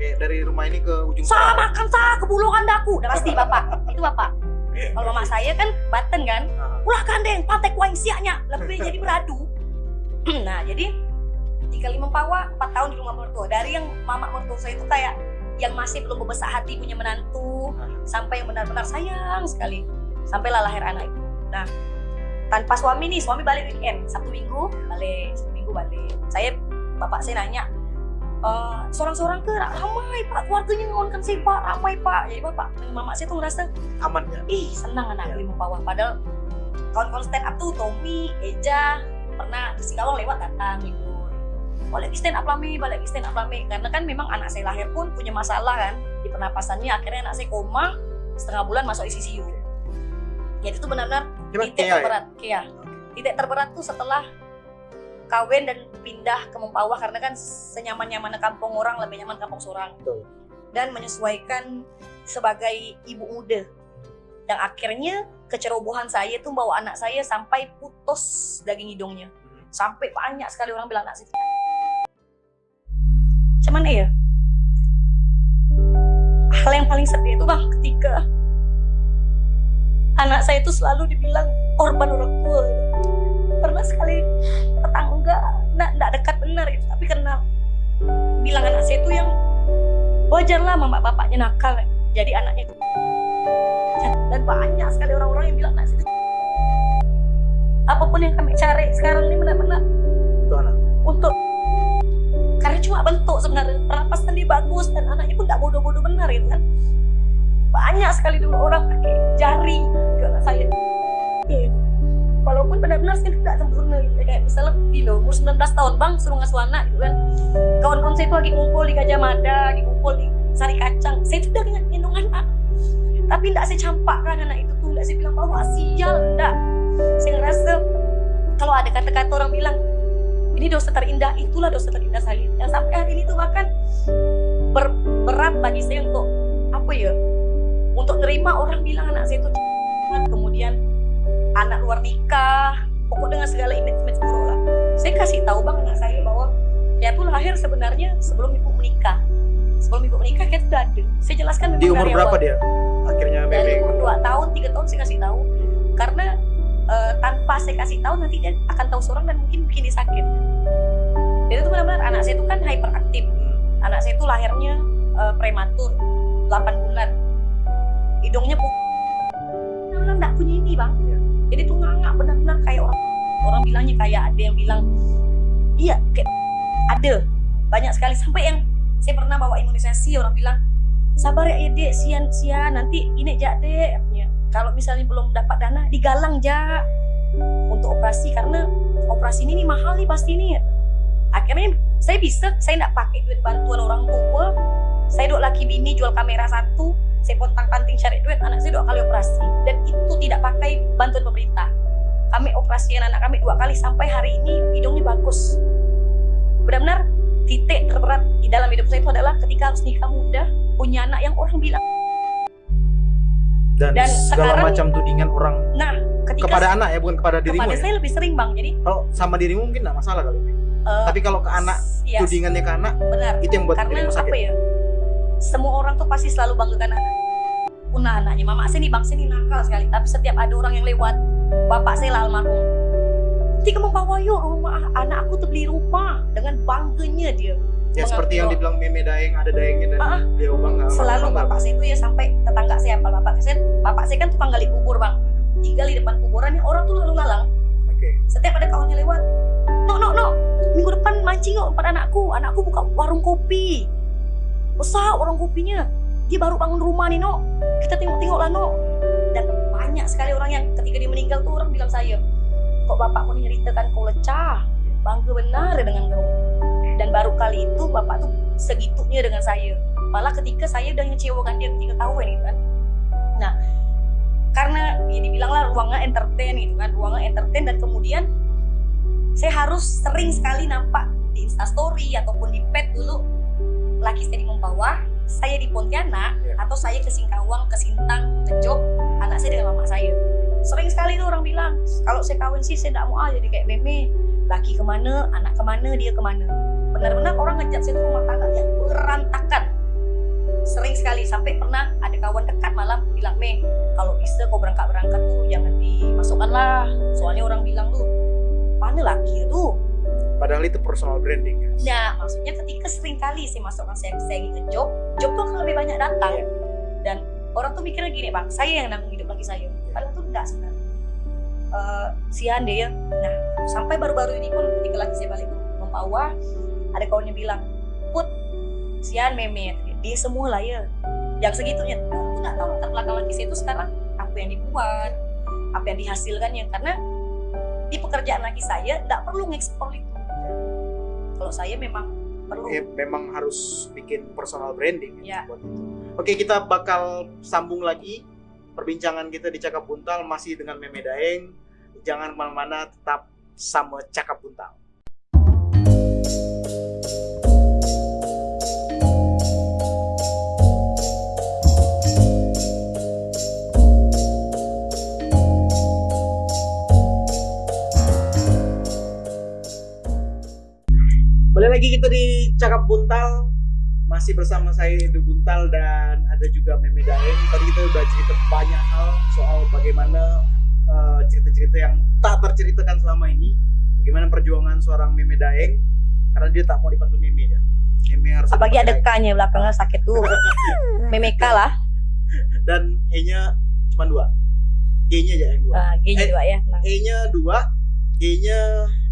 Kayak dari rumah ini ke ujung sana. Makan ke bulungan daku, udah pasti bapak. Itu bapak. Kalau mama saya kan Banten kan, ulah gandeng, pantai kuaing siaknya, lebih jadi beradu. Nah jadi tinggal di Mempawah 4 tahun di rumah mertua. Dari yang mama mertua saya itu kayak yang masih belum membesar hati punya menantu, sampai yang benar-benar sayang sekali, sampailah lahir anak itu. Nah, tanpa suami nih, suami balik weekend, Sabtu Minggu balik. Bapak saya nanya, seorang-seorang ke ramai pak, keluarganya ngawinkan saya pak, ramai pak. Jadi bapak, mama saya tuh ngerasa aman ya? Senang anak di Mempawah. Padahal kawan-kawan stand up tuh Tommy, Eja, pernah ke Singkawang lewat datang libur. balik stand up lame. Karena kan memang anak saya lahir pun punya masalah kan di pernapasannya. Akhirnya anak saya koma, setengah bulan masuk ICU. Jadi itu benar-benar titik terberat. Kia. Titik terberat tuh setelah kawin dan pindah ke Mempawah, karena kan senyaman-nyamannya kampung orang lebih nyaman kampung seorang. Betul. Dan menyesuaikan sebagai ibu muda. Yang akhirnya kecerobohan saya tuh bawa anak saya sampai putus daging hidungnya. Sampai banyak sekali orang bilang anak saya. Cuman ya, hal yang paling sedih itu bang, ketika anak saya itu selalu dibilang korban orang tua. Pernah sekali tetangga, nggak dekat benar itu, tapi karena bilang anak saya itu yang wajarlah mama bapaknya nakal, jadi anaknya itu. Dan banyak sekali orang-orang yang bilang anak saya itu. Apapun yang kami cari sekarang ini benar-benar untuk karena cuma bentuk sebenarnya, pernapasan dia bagus dan anaknya pun tidak bodoh-bodoh benar gitu kan. Banyak sekali dulu orang pakai jari ke anak saya. Walaupun benar-benar saya tidak sempurna gitu. Kayak misalnya umur 19 tahun bang suruh ngasuh anak gitu kan. Kawan-kawan saya itu lagi ngumpul di Gajah Mada, lagi ngumpul di Sari Kacang. Saya itu udah gendong anak. Tapi tidak saya campakkan anak itu tuh, tidak saya bilang bahwa sial, tidak. Saya ngerasa kalau ada kata-kata orang bilang ini dosa terindah, itulah dosa terindah saya. Yang sampai hari ini tuh bahkan berat bagi saya untuk apa ya? Untuk nerima orang bilang anak saya itu kemudian anak luar nikah, pokok dengan segala image-image buruk lah. Saya kasih tahu bang anak saya bahwa dia tuh lahir sebenarnya sebelum ibu menikah. Sebelum ibu menikah dia tuh udah ada. Saya jelaskan memang di umur dari berapa awal. Dia? Akhirnya dari umur 2 tahun, 3 tahun saya kasih tahu. Karena tanpa saya kasih tahu nanti dia akan tahu seorang dan mungkin bikin dia sakit. Jadi itu benar-benar anak saya itu kan hyperaktif. Anak saya itu lahirnya prematur, 8 bulan. Hidungnya benar-benar nggak punya ini bang. Jadi tuh ngangak benar-benar kayak orang bilangnya kayak ada yang bilang iya kayak ada banyak sekali, sampai yang saya pernah bawa imunisasi orang bilang sabar ya dek, sian nanti ini jak dek katanya. Kalau misalnya belum dapat dana digalang jak untuk operasi, karena operasi ini mahal nih pasti nih. Akhirnya saya nggak pakai duit bantuan orang tua, saya dok laki bini jual kamera 1, saya pontang-panting cari duit, anak saya 2 kali operasi dan itu tidak pakai bantuan pemerintah. Kami operasikan anak kami 2 kali sampai hari ini hidungnya bagus. Benar-benar titik terberat di dalam hidup saya itu adalah ketika harus nikah muda, punya anak yang orang bilang. Dan segala sekarang, macam tudingan orang kepada anak ya, bukan kepada dirimu. Kepada saya lebih sering bang, jadi kalau sama dirimu mungkin nggak masalah kali. Tapi kalau ke anak, tudingannya ke anak, benar. Itu yang buat dirimu sakit. Apa ya? Semua orang tuh pasti selalu banggakan anak. Punah anaknya, mama saya nih bang, saya nih nakal sekali. Tapi setiap ada orang yang lewat, bapak saya lah almarhum. Nanti kamu bawa yuk rumah anak aku tuh beli rumah, dengan bangganya dia. Ya seperti yang dibilang Meme Daeng, ada Daengnya dan beliau bangga. Selalu bapak saya itu ya sampai tetangga saya apal bapak saya kan tukang gali kubur bang. Tinggal di depan kuburan yang orang tuh lalu lalang. Setiap ada kawannya lewat, no, minggu depan mancing yuk pada anakku buka warung kopi. Besar warung kopinya, dia baru bangun rumah nih no, kita tengok lah no. Dan banyak sekali orang yang ketika dia meninggal tuh orang bilang saya, kok bapakku nyeritakan kau lecah, bangga benar dengan kau. Dan baru kali itu bapak tuh segitunya dengan saya. Malah ketika saya udah ngecewakan dia ketika kawin gitu kan. Nah, karena ya dibilanglah ruangnya entertain gitu kan, ruangnya entertain, dan kemudian saya harus sering sekali nampak di Instastory ataupun di pet dulu laki saya di Mempawah, saya di Pontianak, atau saya ke Singkawang, ke Sintang, ke Jog, anak saya dengan mama saya. Sering sekali tuh orang bilang, kalau saya kawin sih saya tidak mau jadi kayak Meme, laki kemana, anak kemana, dia kemana. Benar-benar orang ngejat saya tuh rumah tangga yang berantakan. Sering sekali, sampai pernah ada kawan dekat malam bilang, Me, kalau bisa kau berangkat tuh jangan dimasukkan lah, soalnya orang bilang tuh mana laki tuh. Padahal itu personal branding ya. Ya, maksudnya ketika sering kali saya masukkan saya ke job tuh akan lebih banyak datang. Dan orang tuh mikirnya gini bang, saya yang nanggung hidup laki saya. Padahal tuh enggak sebenarnya. Sian deh ya. Nah, sampai baru-baru ini pun ketika laki saya balik tuh Mempawah, ada kawannya bilang, Put, sian Meme, dia semua lah ya. Yang segitunya, aku nggak tahu latar belakang laki saya itu sekarang apa yang dibuat, apa yang dihasilkannya, karena di pekerjaan laki saya nggak perlu ngekspor itu. Kalau kalau saya memang perlu. Memang harus bikin personal branding Ya. buat itu. Oke, kita bakal sambung lagi perbincangan kita di Cakap Buntal masih dengan Meme Daeng. Jangan kemana-mana, tetap sama Cakap Buntal. Balik lagi kita di Cakap Buntal, masih bersama saya Edu Buntal dan ada juga Meme Daeng. Tadi kita udah cerita banyak hal soal bagaimana cerita-cerita yang tak terceritakan selama ini, bagaimana perjuangan seorang Meme Daeng, karena dia tak mau dipanggil Meme ya. Meme harus Apalagi ada dipakai. K-nya belakangnya sakit tuh. Memeka lah. Dan E-nya cuma 2. G-nya aja yang 2. G-nya 2 ya. Nah. E-nya 2, G-nya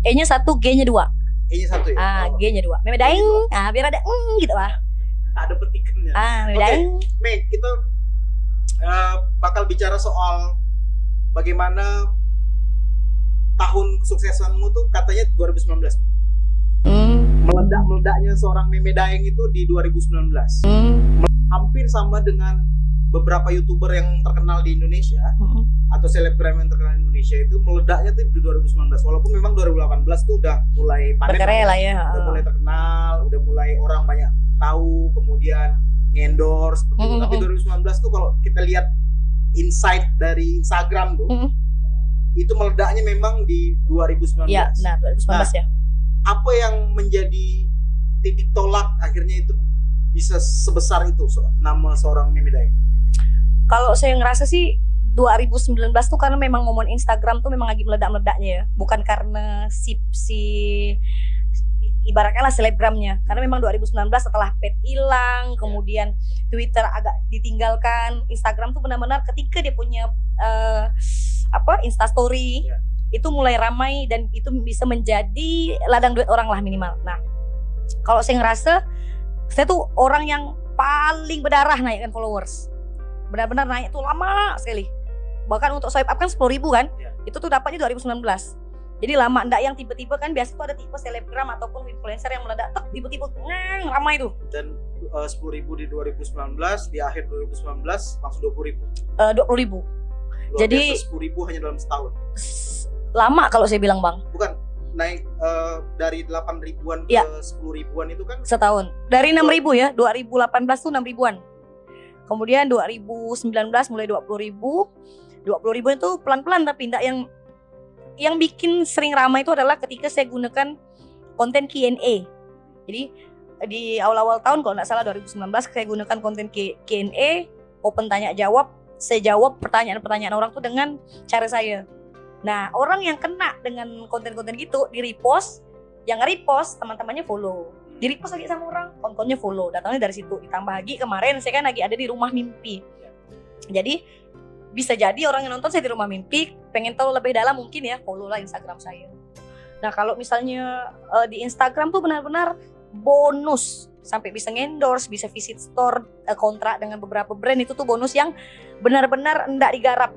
E-nya 1, G-nya 2. E-nya 1 ya. Oh, G-nya 2. Meme Daeng. Biar ada gitu lah. ada petikannya. Meme Oke. Daeng. Meg, kita bakal bicara soal bagaimana tahun kesuksesanmu tuh katanya 2019. Meledak-meledaknya seorang Meme Daeng itu di 2019. Hampir sama dengan beberapa YouTuber yang terkenal di Indonesia atau selebgram yang terkenal di Indonesia itu meledaknya tuh di 2019. Walaupun memang 2018 tuh udah mulai panen. Berkarya lah ya. Udah mulai terkenal, udah mulai orang banyak tahu, kemudian endorse seperti itu. Tapi 2019 tuh kalau kita lihat insight dari Instagram tuh itu meledaknya memang di 2019. Iya, benar 2019 ya. Apa yang menjadi titik tolak akhirnya itu bisa sebesar itu nama seorang Meme Daeng? Kalau saya ngerasa sih 2019 tuh karena memang momen Instagram tuh memang lagi meledak-meledaknya ya. Bukan karena si ibaratnya lah selebgramnya. Karena memang 2019 setelah pet hilang, kemudian Twitter agak ditinggalkan, Instagram tuh benar-benar ketika dia punya Insta story itu mulai ramai dan itu bisa menjadi ladang duit orang lah minimal. Nah, kalau saya ngerasa saya tuh orang yang paling berdarah naikkan followers. Benar-benar naik tuh lama sekali. Bahkan untuk swipe up kan 10.000 kan. Itu tuh dapatnya 2019. Jadi lama, ndak yang tiba-tiba kan biasa tuh ada tipe selebgram ataupun influencer yang meledak tiba-tiba ramai tuh. Dan 10.000 di 2019, di akhir 2019 langsung 20.000. 20.000. Jadi 10.000 hanya dalam setahun. Lama kalau saya bilang, Bang. Bukan naik dari 8.000-an ke 10.000-an itu kan setahun. Dari 6.000 ya, 2018 tuh 6.000-an. Kemudian 2019 mulai 20.000. 20.000 itu pelan-pelan tapi enggak yang bikin sering ramai itu adalah ketika saya gunakan konten Q&A. Jadi di awal-awal tahun kalau enggak salah 2019 saya gunakan konten Q&A, open tanya jawab. Saya jawab pertanyaan-pertanyaan orang tuh dengan cara saya. Nah, orang yang kena dengan konten-konten gitu di-repost, yang nge-repost teman-temannya follow. Di-repost lagi sama orang, kontennya follow. Datangnya dari situ. Ditambah lagi kemarin saya kan lagi ada di Rumah Mimpi. Jadi bisa jadi orang yang nonton saya di Rumah Mimpi pengen tahu lebih dalam mungkin ya follow lah Instagram saya. Nah, kalau misalnya di Instagram tuh benar-benar bonus sampai bisa endorse, bisa visit store, kontrak dengan beberapa brand itu tuh bonus yang benar-benar enggak digarap.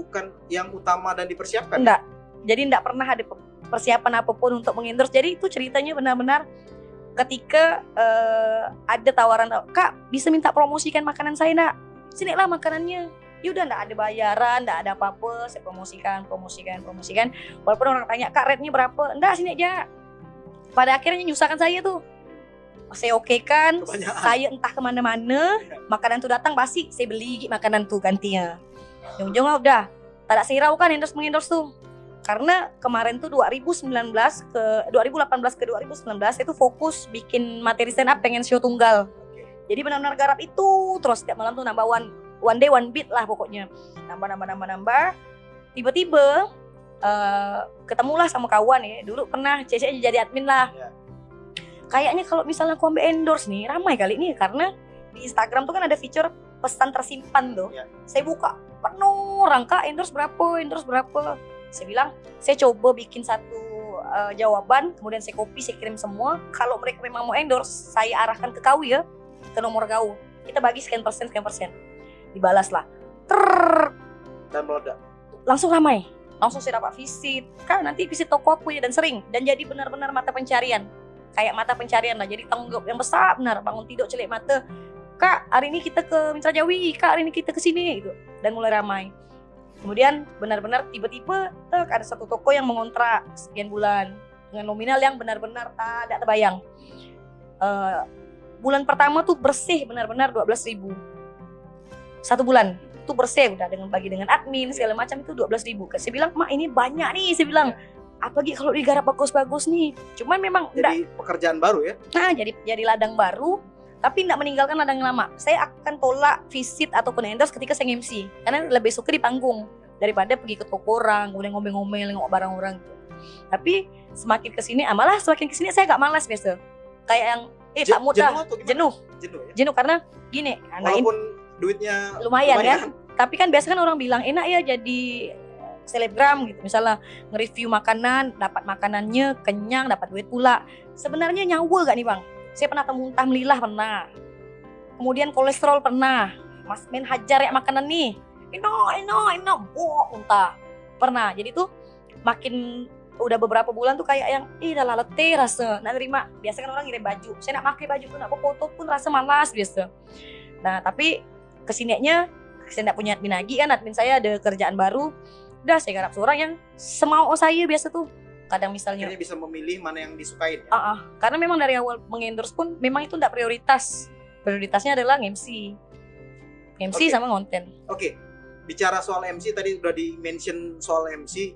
bukan yang utama dan dipersiapkan. Enggak. Jadi enggak pernah ada persiapan apapun untuk mengendorse. Jadi itu ceritanya benar-benar ketika ada tawaran, Kak bisa minta promosikan makanan saya enggak? Sini lah makanannya. Ya udah enggak ada bayaran, enggak ada apa-apa, saya promosikan. Walaupun orang tanya, Kak rate-nya berapa? Enggak, sini aja. Pada akhirnya nyusahkan saya tuh. Saya okekan, saya entah kemana-mana, makanan tuh datang basi, saya beli makanan tuh gantinya. Ujung-ujungnya udah, tak ada sirau kan mengendorse tuh. Karena kemarin tuh 2018 ke 2019 itu fokus bikin materi stand up pengen show tunggal. Jadi benar-benar garap itu terus setiap malam tuh nambah one day one beat lah pokoknya. Nambah. Tiba-tiba ketemulah sama kawan ya. Dulu pernah Cece jadi admin lah. Kayaknya kalau misalnya aku ambil endorse nih, ramai kali nih karena di Instagram tuh kan ada fitur pesan tersimpan tuh. Saya buka penuh orang, Kak endorse berapa. Saya bilang, saya coba bikin satu jawaban, kemudian saya copy, saya kirim semua. Kalau mereka memang mau endorse, saya arahkan ke kau ya, ke nomor kau. Kita bagi sekian persen. Dibalas lah. Dan meledak. Langsung ramai. Langsung saya dapat visit. Kak nanti visit toko aku ya, dan sering. Dan jadi benar-benar mata pencarian. kayak mata pencarian lah. Jadi tanggung jawab yang besar benar. Bangun tidur celik mata, Kak hari ini kita ke Mitra Jawi, Kak hari ini kita ke sini gitu. Dan mulai ramai. Kemudian benar-benar tiba-tiba ada satu toko yang mengontrak sekian bulan dengan nominal yang benar-benar tak terbayang. Bulan pertama tuh bersih benar-benar 12.000. Satu bulan tuh bersih udah dengan bagi dengan admin segala macam itu 12.000. Saya bilang, "Mak ini banyak nih." Saya bilang, apalagi kalau digarap bagus-bagus nih. Cuman memang jadi pekerjaan baru ya. Nah, jadi ladang baru tapi tidak meninggalkan ladang yang lama. Saya akan tolak visit ataupun endorse ketika saya MC karena lebih suka di panggung daripada pergi ke toko orang, kemudian ngomel-ngomel nengok barang orang gitu. Tapi semakin kesini, malah semakin kesini saya agak malas biasa. Kayak yang tak mudah, jenuh ya? Jenuh karena gini, walaupun duitnya lumayan kan. Tapi kan biasa kan orang bilang enak ya jadi selebgram gitu. Misalnya nge-review makanan, dapat makanannya, kenyang, dapat duit pula. Sebenarnya nyawa gak nih bang? Saya pernah muntah melilah pernah. Kemudian kolesterol pernah. Mas men hajar ya makanan nih. Enak, muntah. Pernah. Jadi tuh makin udah beberapa bulan tuh kayak yang dah lah letih rasa. Nak terima. Biasa kan orang ngirim baju. Saya nak pakai baju tuh, nak foto pun rasa malas biasa. Nah, tapi kesininya saya enggak punya admin lagi kan. Admin saya ada kerjaan baru. Udah saya garap seorang yang semau saya biasa tuh. Kadang misalnya akhirnya bisa memilih mana yang disukain ya? Karena memang dari awal mengendorse pun memang itu enggak prioritas. Prioritasnya adalah MC sama konten. Oke. Bicara soal MC tadi udah di-mention soal MC.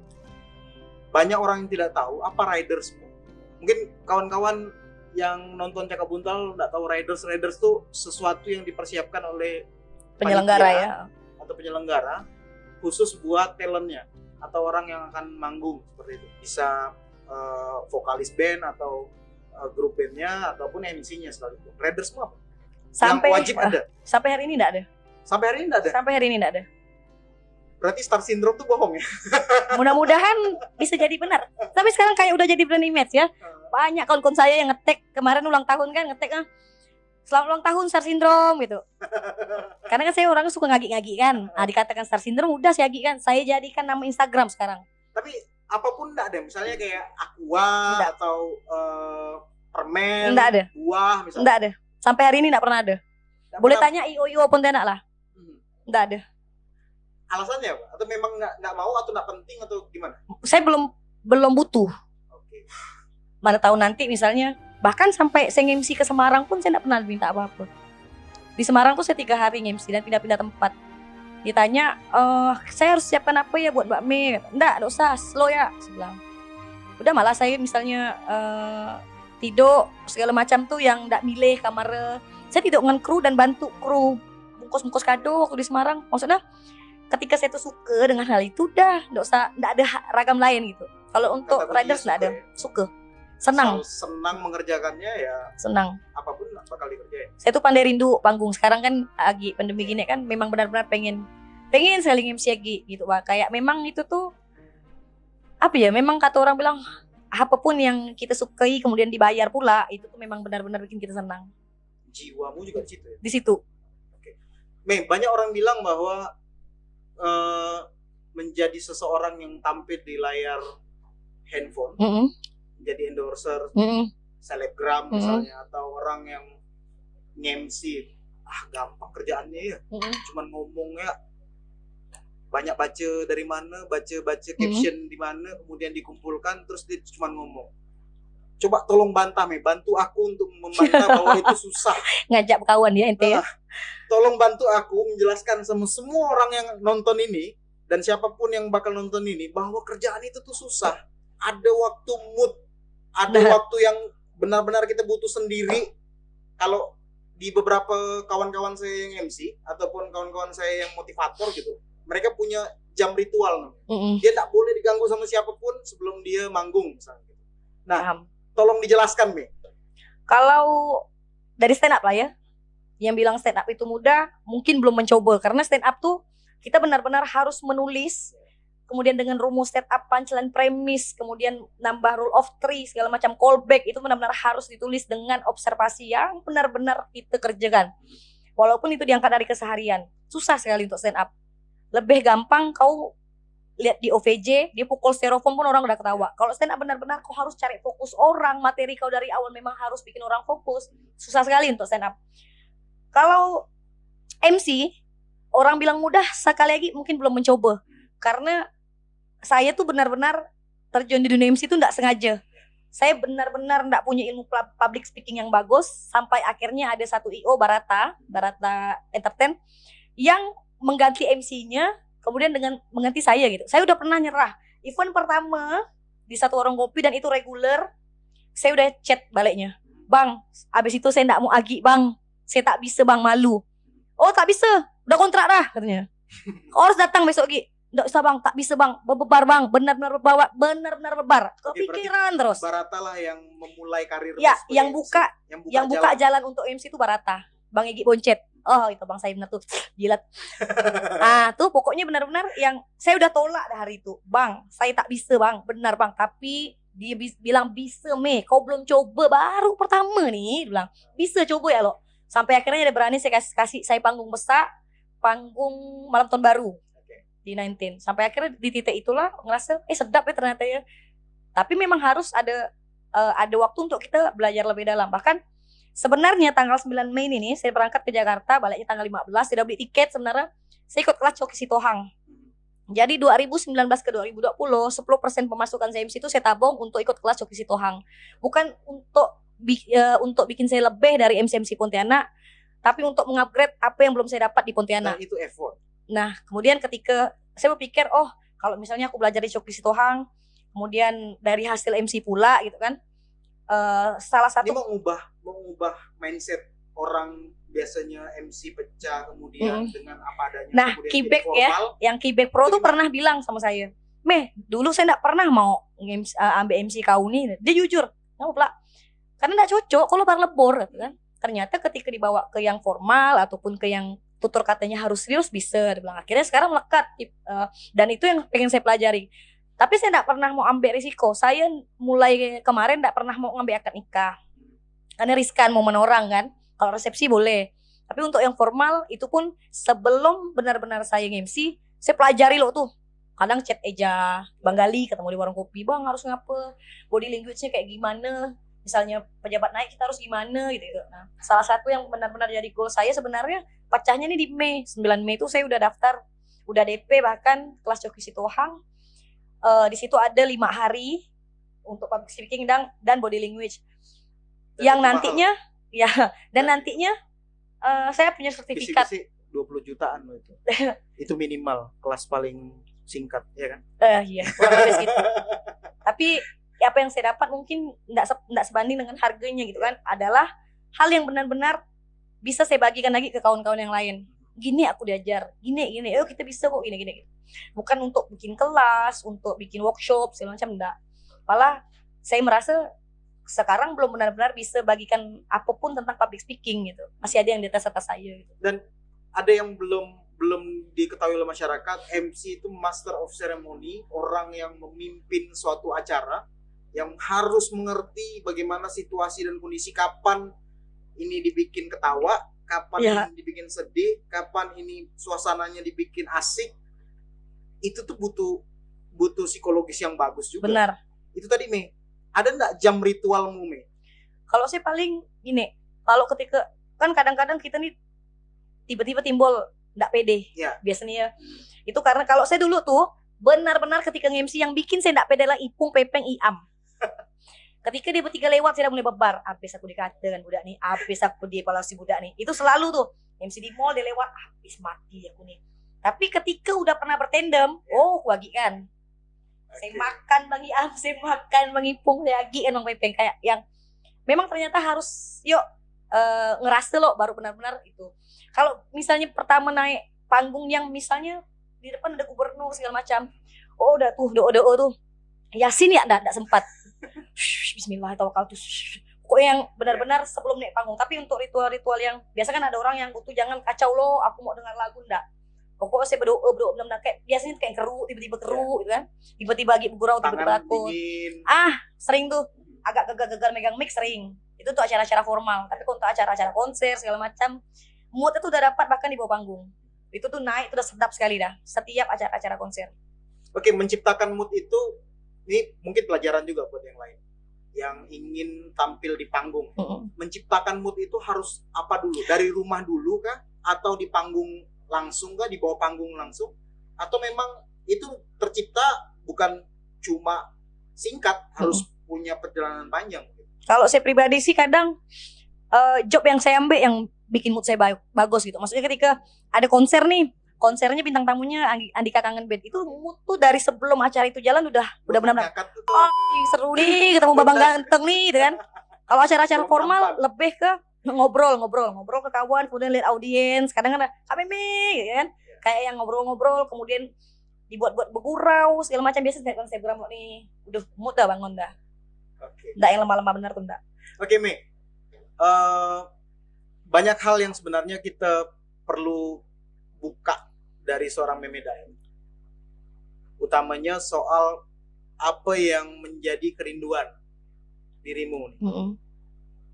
Banyak orang yang tidak tahu apa riders. Mungkin kawan-kawan yang nonton Cakap Buntal enggak tahu riders tuh sesuatu yang dipersiapkan oleh penyelenggara ya atau penyelenggara khusus buat talentnya atau orang yang akan manggung seperti itu. Bisa vokalis band atau grup bandnya ataupun MC-nya sekalipun. Riders semua apa? Sampai yang wajib ada. Sampai hari ini enggak ada. Sampai hari ini enggak ada. Berarti Star Syndrome tuh bohong ya? Mudah-mudahan bisa jadi benar. Tapi sekarang kayak udah jadi brand image ya. Banyak kawan-kawan saya yang ngetek kemarin ulang tahun kan ngetek selamat ulang tahun Star Syndrome gitu. Karena kan saya orangnya suka ngagi-ngagi kan. Dikatakan Star Syndrome udah saya ngagi kan. Saya jadikan nama Instagram sekarang. Tapi apapun enggak ada. Misalnya kayak aqua atau permen, enggak ada. Buah misalnya. Enggak ada. Sampai hari ini enggak pernah ada. Boleh tanya IO Pontianak lah. Enggak ada. Alasannya apa? Atau memang enggak mau atau enggak penting atau gimana? Saya belum butuh. Oke. Mana tahu nanti misalnya. Bahkan sampai saya MC ke Semarang pun saya tidak pernah minta apa-apa. Di Semarang tuh saya 3 hari MC dan pindah-pindah tempat. Ditanya, saya harus siapkan apa ya buat Mbak Mei? Enggak usah, slow ya. Saya bilang. Udah malah saya misalnya tidur segala macam tuh yang enggak milih kamar. Saya tidur dengan kru dan bantu kru bungkus-bungkus kado waktu di Semarang. Maksudnya ketika saya tuh suka dengan hal itu udah enggak ada ragam lain gitu. Kalau untuk riders enggak ada, suka. Senang mengerjakannya ya. Senang. Apapun bakal dikerjain. Saya tuh pandai rindu panggung. Sekarang kan lagi pandemi gini kan memang benar-benar pengen sekali MC lagi gitu Pak. Kayak memang itu tuh apa ya? Memang kata orang bilang apapun yang kita sukai kemudian dibayar pula itu tuh memang benar-benar bikin kita senang. Jiwamu juga di situ ya? Di situ. Oke. Banyak orang bilang bahwa menjadi seseorang yang tampil di layar handphone jadi endorser, selebgram misalnya, atau orang yang nge-MC, gampang kerjaannya ya, cuman ngomongnya banyak baca dari mana, baca caption di mana, kemudian dikumpulkan, terus dia cuma ngomong. Coba tolong bantu aku untuk membantah bahwa itu susah. Ngajak kawan ya ente ya. Tolong bantu aku menjelaskan sama semua orang yang nonton ini dan siapapun yang bakal nonton ini bahwa kerjaan itu tuh susah. Ada waktu mood. Ada waktu yang benar-benar kita butuh sendiri. Kalau di beberapa kawan-kawan saya yang MC ataupun kawan-kawan saya yang motivator gitu, mereka punya jam ritual. Dia tak boleh diganggu sama siapapun sebelum dia manggung misalnya. Nah, tolong dijelaskan, Mi. Kalau dari stand up lah ya, yang bilang stand up itu mudah, mungkin belum mencoba. Karena stand up tuh kita benar-benar harus menulis, kemudian dengan rumus stand up, punchline, premis, kemudian nambah rule of three, segala macam callback, itu benar-benar harus ditulis dengan observasi yang benar-benar kita kerjakan. Walaupun itu diangkat dari keseharian, susah sekali untuk stand up. Lebih gampang kau lihat di OVJ, dia pukul styrofoam pun orang udah ketawa. Kalau stand up benar-benar kau harus cari fokus orang, materi kau dari awal memang harus bikin orang fokus. Susah sekali untuk stand up. Kalau MC, orang bilang mudah, sekali lagi mungkin belum mencoba. Karena saya tuh benar-benar terjun di dunia MC itu nggak sengaja. Saya benar-benar nggak punya ilmu public speaking yang bagus, sampai akhirnya ada satu IO, Barata Entertain, yang mengganti MC-nya, kemudian dengan mengganti saya gitu. Saya udah pernah nyerah. Event pertama di satu warung kopi dan itu reguler, saya udah chat baliknya. Bang, abis itu saya nggak mau agi bang. Saya tak bisa bang, malu. Oh tak bisa, udah kontrak dah katanya. Kau harus datang besok Gi. Nggak usah bang, tak bisa bang, bebar bang, benar-benar bebar. Kepikiran terus. Barata lah yang memulai karir. Ya, yang buka jalan untuk MC itu Barata. Bang Egi Boncet. Oh itu bang saya benar tuh, jilat. Tuh pokoknya benar-benar yang saya udah tolak dah hari itu. Bang, saya tak bisa bang, benar bang. Tapi dia bilang bisa kau belum coba, baru pertama nih. Dia bilang bisa coba ya lo. Sampai akhirnya dia berani saya kasih saya panggung besar, panggung malam tahun baru di 19. Sampai akhirnya di titik itulah ngerasa sedap ya ternyata ya. Tapi memang harus ada waktu untuk kita belajar lebih dalam. Bahkan sebenarnya tanggal 9 Mei ini saya berangkat ke Jakarta, baliknya tanggal 15, saya udah beli tiket sebenarnya. Saya ikut kelas Coki Sitohang. Jadi 2019 ke 2020, 10% pemasukan saya MC itu saya tabung untuk ikut kelas Coki Sitohang. Bukan untuk bikin saya lebih dari MC Pontianak, tapi untuk mengupgrade apa yang belum saya dapat di Pontianak. Nah, itu effort. Nah, kemudian ketika saya berpikir, kalau misalnya aku belajar di Coki Sitohang, kemudian dari hasil MC pula gitu kan, salah satu ini mengubah mindset orang biasanya MC pecah kemudian dengan apa adanya. Nah, Kibek ya, yang Kibek Pro tuh pernah bilang sama saya, dulu saya nggak pernah mau ambil MC kau nih. Dia jujur, kamu pula, karena nggak cocok kalau bar lebor gitu kan. Ternyata ketika dibawa ke yang formal ataupun ke yang tutur katanya harus serius bisa, dia bilang. Akhirnya sekarang melekat, dan itu yang pengen saya pelajari. Tapi saya tidak pernah mau ambil risiko. Saya mulai kemarin tidak pernah mau ngambil akad nikah karena riskan momen orang kan. Kalau resepsi boleh, tapi untuk yang formal itu pun sebelum benar-benar saya MC, saya pelajari loh tuh. Kadang chat Eja Bang Gali, ketemu di warung kopi, bang harus ngapa, body language-nya kayak gimana, misalnya pejabat naik kita harus gimana gitu. Nah, salah satu yang benar-benar jadi goal saya sebenarnya pecahnya nih di Mei. 9 Mei itu saya udah daftar, udah DP bahkan kelas Coki Sitohang. Di situ ada 5 hari untuk public speaking dan body language. Dan yang nantinya nantinya saya punya sertifikat. Kisi-kisi 20 jutaan loh itu. Itu minimal kelas paling singkat ya kan? Iya, kurang lebih segitu. Tapi apa yang saya dapat mungkin enggak sebanding dengan harganya gitu kan. Adalah hal yang benar-benar bisa saya bagikan lagi ke kawan-kawan yang lain. Gini aku diajar, gini, kita bisa kok gini. Bukan untuk bikin kelas, untuk bikin workshop segala macam, enggak. Malah saya merasa sekarang belum benar-benar bisa bagikan apapun tentang public speaking gitu. Masih ada yang di atas saya gitu. Dan ada yang belum diketahui oleh masyarakat, MC itu master of ceremony, orang yang memimpin suatu acara yang harus mengerti bagaimana situasi dan kondisi, kapan ini dibikin ketawa, kapan ini dibikin sedih, kapan ini suasananya dibikin asik. Itu tuh butuh psikologis yang bagus juga. Benar. Itu tadi Mei, ada enggak jam ritualmu Mei? Kalau saya paling gini, kalau ketika kan kadang-kadang kita nih tiba-tiba timbul enggak pede. Ya. Biasanya ya. Itu karena kalau saya dulu tuh benar-benar ketika nge-MC yang bikin saya enggak pede lah Ipung, Pepeng, Iam. Ketika dia bertiga lewat saya udah mulai bebar. Habis aku dikata dengan budak nih, habis aku dievaluasi budak nih. Itu selalu tuh MC di mall dia lewat, habis mati aku nih. Tapi ketika udah pernah bertandem, wagi kan. Saya makan Bang Iam, saya makan Bang Ipung, saya agi kan Bang Pepeng, kayak yang memang ternyata harus ngerasa loh baru benar-benar itu. Kalau misalnya pertama naik panggung yang misalnya di depan ada gubernur segala macam, udah tuh Yasin ya enggak sempat. Bismillahirrahmanirrahim. Pokoknya yang benar-benar sebelum naik panggung. Tapi untuk ritual-ritual yang biasa kan ada orang yang butuh, jangan kacau loh, aku mau dengar lagu, enggak. Pokoknya saya berdoa benar-benar kayak biasanya kayak keru, tiba-tiba keru gitu kan. Tiba-tiba lagi bergurau, tiba-tiba takut. Sering tuh agak gagal megang mic sering. Itu tuh acara-acara formal. Tapi untuk acara-acara konser segala macam, mood itu udah dapat bahkan di bawah panggung. Itu tuh naik, itu udah sedap sekali dah. Setiap acara-acara konser. Oke, menciptakan mood itu ini mungkin pelajaran juga buat yang lain yang ingin tampil di panggung. Menciptakan mood itu harus apa dulu? Dari rumah dulu kah? Atau di panggung langsung kah? Di bawah panggung langsung? Atau memang itu tercipta bukan cuma singkat, harus punya perjalanan panjang? Kalau saya pribadi sih kadang job yang saya ambil yang bikin mood saya bagus gitu. Maksudnya ketika ada konser nih, konsernya bintang tamunya Andika Kangen Band, itu mood tuh dari sebelum acara itu jalan udah benar-benar seru nih, ketemu babang ganteng nih gitu kan. Kalau acara-acara formal lebih ke ngobrol ke kawan, kemudian lihat audiens, kadang kan gitu kan, kayak yang ngobrol-ngobrol, kemudian dibuat-buat bergurau segala macam. Biasa saya bilang nih udah mood dah bangun dah. Nggak yang lemah-lemah benar tuh nggak. Oke, Mei, banyak hal yang sebenarnya kita perlu buka dari seorang Meme Daeng, utamanya soal apa yang menjadi kerinduan dirimu nih,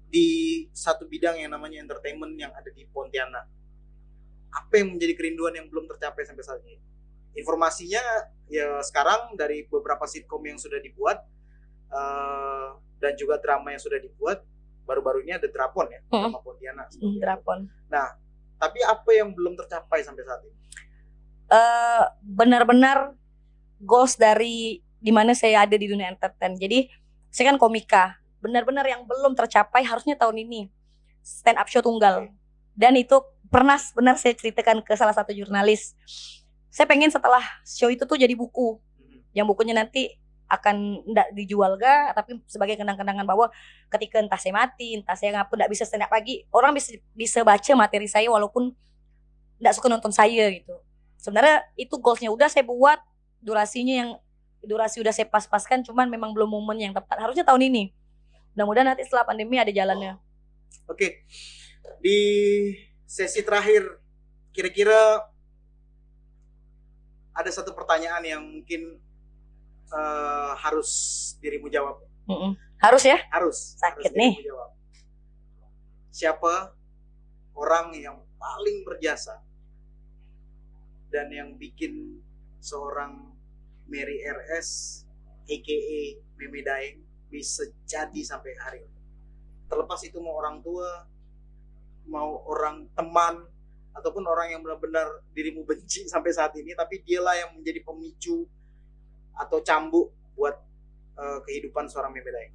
di satu bidang yang namanya entertainment yang ada di Pontianak. Apa yang menjadi kerinduan yang belum tercapai sampai saat ini? Informasinya ya sekarang dari beberapa sitkom yang sudah dibuat dan juga drama yang sudah dibuat, baru-baru ini ada Drapon ya, drama Pontianak. Drapon. Nah, tapi apa yang belum tercapai sampai saat ini? Benar-benar goals dari dimana saya ada di dunia entertain. Jadi saya kan komika, benar-benar yang belum tercapai harusnya tahun ini stand up show tunggal. Dan itu pernah benar saya ceritakan ke salah satu jurnalis. Saya pengen setelah show itu tuh jadi buku, yang bukunya nanti akan nggak dijual gak, tapi sebagai kenang-kenangan bahwa ketika entah saya mati, entah saya ngapa nggak bisa stand up lagi, orang bisa baca materi saya walaupun nggak suka nonton saya gitu. Sebenarnya itu goalsnya udah saya buat, durasi udah saya pas-paskan, cuman memang belum momen yang tepat. Harusnya tahun ini. Mudah-mudahan nanti setelah pandemi ada jalannya. Oke, di sesi terakhir kira-kira ada satu pertanyaan yang mungkin harus dirimu jawab. Harus ya? Harus. Sakit harus nih. Jawab. Siapa orang yang paling berjasa dan yang bikin seorang Mary RS aka Meme Daeng bisa jadi sampai hari ini? Terlepas itu mau orang tua, mau orang teman, ataupun orang yang benar-benar dirimu benci sampai saat ini, tapi dialah yang menjadi pemicu atau cambuk buat kehidupan seorang Meme Daeng.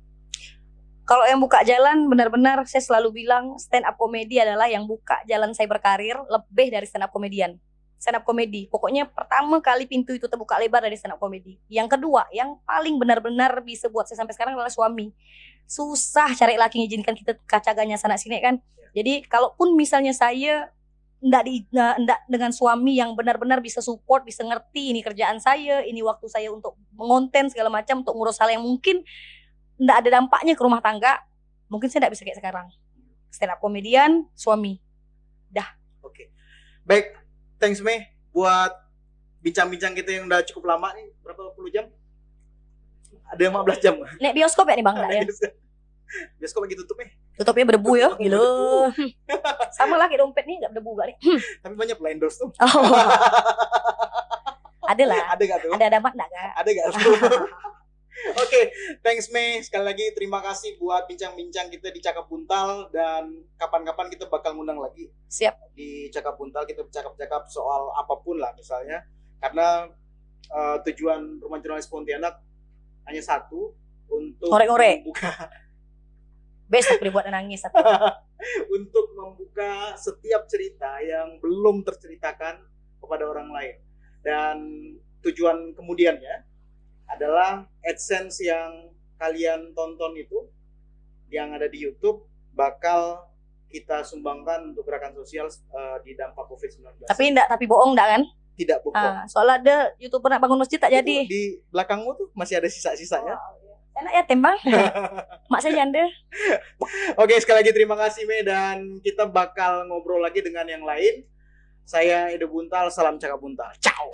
Kalau yang buka jalan, benar-benar saya selalu bilang stand up komedi adalah yang buka jalan saya berkarir lebih dari stand up komedian. Stand up komedi, pokoknya pertama kali pintu itu terbuka lebar dari stand up komedi. Yang kedua, yang paling benar-benar bisa buat saya sampai sekarang adalah suami. Susah cari laki ngizinkan kita kacaganya sana sini kan. Jadi kalaupun misalnya saya ndak dengan suami yang benar-benar bisa support, bisa ngerti ini kerjaan saya, ini waktu saya untuk mengonten segala macam, untuk ngurus hal yang mungkin ndak ada dampaknya ke rumah tangga, mungkin saya ndak bisa kayak sekarang. Stand up komedian, suami. Dah. Oke. Baik, thanks Mei buat bincang-bincang kita yang udah cukup lama nih. Berapa puluh jam? Ada 15 jam. Nek bioskop ya nih Bang, ya? Bioskop lagi tutup nih. Tutupnya berdebu ya, gila. Sama lah kayak dompet nih, gak berdebu gak nih. Tapi banyak endorse tuh. Oh. Ada lah. Ada gak tuh? Ada mat gak? Ada gak tuh? Oke, thanks Mei. Sekali lagi terima kasih buat bincang-bincang kita di Cakap Buntal, dan kapan-kapan kita bakal ngundang lagi. Siap. Di Cakap Buntal kita bercakap-cakap soal apapun lah misalnya. Karena tujuan Rumah Jurnalis Pontianak hanya satu, untuk ngorek-ngorek. membuka Besok dibuat nangis satu. untuk membuka setiap cerita yang belum terceritakan kepada orang lain. Dan tujuan kemudiannya adalah AdSense yang kalian tonton itu, yang ada di YouTube, bakal kita sumbangkan untuk gerakan sosial di dampak COVID-19. Tapi bohong enggak kan? Tidak bohong. Soalnya ada YouTuber nak bangun masjid tak Itu jadi. di belakangmu tuh masih ada sisa-sisanya. Enak ya tembang. Mak saya janda. Oke, sekali lagi terima kasih Mei, dan kita bakal ngobrol lagi dengan yang lain. Saya Edo Buntal, salam Cakap Buntal. Ciao.